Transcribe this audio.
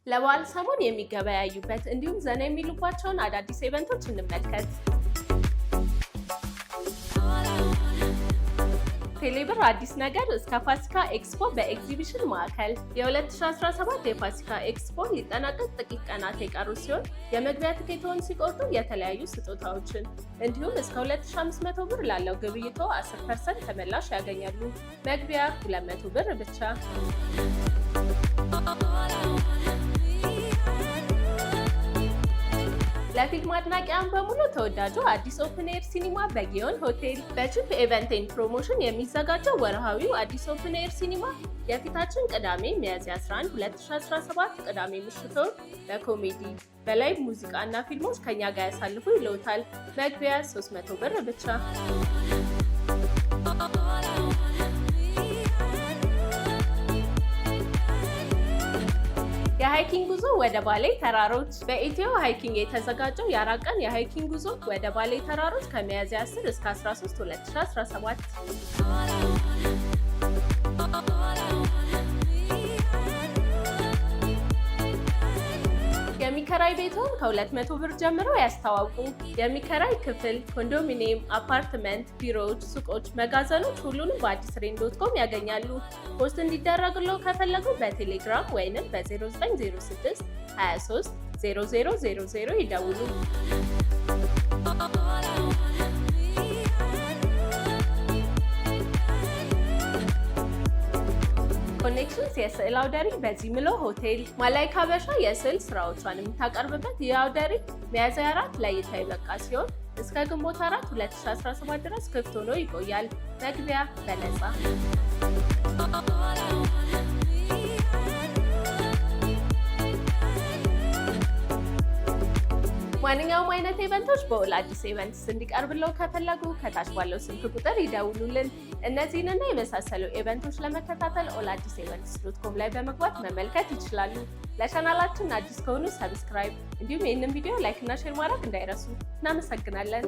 ለበዓል ሰሞን የሚገበያዩበት እንዲሁም ዘና የሚሉባቸውን አዳዲስ ኢቨንቶች እንመልከት። ቴሌብር አዲስ ነገር እስከ ፋሲካ ኤክስፖ በኤግዚቢሽን ማዕከል። የ2017 የፋሲካ ኤክስፖ ሊጠናቀቅ ጥቂት ቀናት የቀሩ ሲሆን የመግቢያ ትኬቶን ሲቆርጡ የተለያዩ ስጦታዎችን እንዲሁም እስከ 2500 ብር ላለው ግብይቶ 10% ተመላሽ ያገኛሉ። መግቢያ 200 ብር ብቻ። ለፊልም አድናቂያን በሙሉ ተወዳጁ አዲስ ኦፕን ኤር ሲኒማ በጊዮን ሆቴል። በቺፕ ኢቨንት ኤንድ ፕሮሞሽን የሚዘጋጀው ወርሃዊው አዲስ ኦፕን ኤር ሲኒማ የፊታችን ቅዳሜ ሚያዝያ 11 2017 ቅዳሜ ምሽቶን በኮሜዲ በላይቭ ሙዚቃ እና ፊልሞች ከኛ ጋር ያሳልፉ ይለውታል። መግቢያ 300 ብር ብቻ። የሃይኪንግ ጉዞ ወደ ባሌ ተራሮች። በኢትዮ ሃይኪንግ የተዘጋጀው የ4 ቀን የሃይኪንግ ጉዞ ወደ ባሌ ተራሮች ከሚያዝያ 10 እስከ 13 2017 የሚከራይ ቤትዎን ከ200 ብር ጀምሮ ያስተዋውቁ። የሚከራይ ክፍል፣ ኮንዶሚኒየም፣ አፓርትመንት፣ ቢሮዎች፣ ሱቆች፣ መጋዘኖች ሁሉንም በአዲስሬን.com ያገኛሉ። ፖስት እንዲደረግለው ከፈለጉ በቴሌግራም ወይንም በ0906 23 0000 ይደውሉ። ኮኔክሽንስ የስዕል አውደ ርዕይ በዚህ ምሎ ሆቴል። ማላይካ ሀበሻ የስዕል ስራዎቿን የምታቀርብበት ይህ አውደ ርዕይ ሚያዝያ 4 ለእይታ የበቃ ሲሆን እስከ ግንቦት 4 2017 ድረስ ክፍት ሆኖ ይቆያል። መግቢያ በነፃ። ማንኛውም አይነት ኢቨንቶች በኦል አዲስ ኢቨንትስ እንዲቀርብለው ከፈለጉ ከታች ባለው ስልክ ቁጥር ይደውሉልን። እነዚህንና የመሳሰሉ ኢቨንቶች ለመከታተል alladisevents.com ላይ በመግባት መመልከት ይችላሉ። ለቻናላችን አዲስ ከሆኑ ሰብስክራይብ፣ እንዲሁም ይህንን ቪዲዮ ላይክ እና ሼር ማድረግ እንዳይረሱ። እናመሰግናለን።